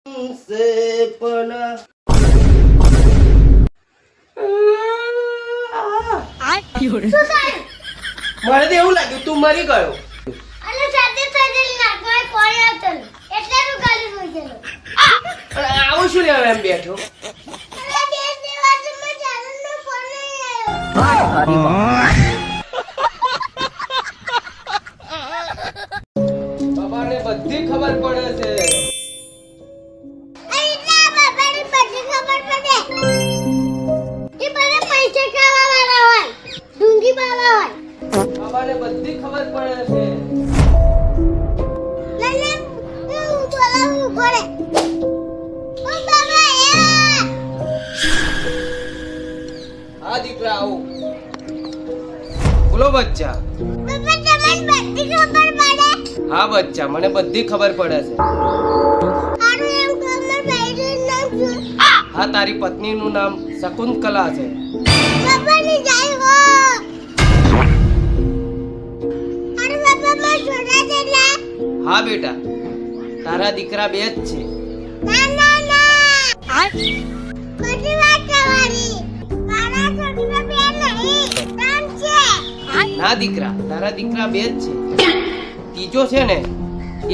से पना મને તો એવું લાગ્યું તું મરી ગયો. અને સાથે સાથે નાકમાં પાણી આવતું એટલે તું ગાલી બોલી ગયો. આવું શું લેવા એમ બેઠો? અરે બે દિવસમાં ચાલનો ફોન નહીં આવ્યો. બાબાને બધી ખબર પડે છે. અરે બાબાને બધી ખબર પડે. એ બધા પૈસા ખાવા વાળા હોય. ડુંગી બાબા હોય. બાબાને બધી ખબર પડે છે. લલે હું બોલાવું પડે. ઓ બાબા એ આ દીકરા આવું. બોલો બચ્ચા. બાબા તમને બધી ખબર પડે. હા બચ્ચા, મને બધી ખબર પડે છે. આનું એમ કમર ભાઈનું નામ શું? હા, તારી પત્નીનું નામ શકુંતલા છે. બાબાની જાય હો. અરે બાબા માં છોડા દેલા. હા બેટા, તારા દીકરા બે જ છે. ના ના ના. બધી વાત તમારી. મારા છોકરા બે નહીં. ત્રણ છે. ના દીકરા, તારા દીકરા બે જ છે. ત્રીજો છે ને,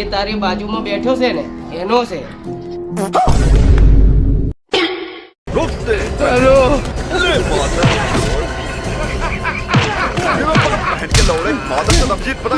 એ તારી બાજુમાં બેઠો છે ને, એનો છે. हेलो माता माता का पता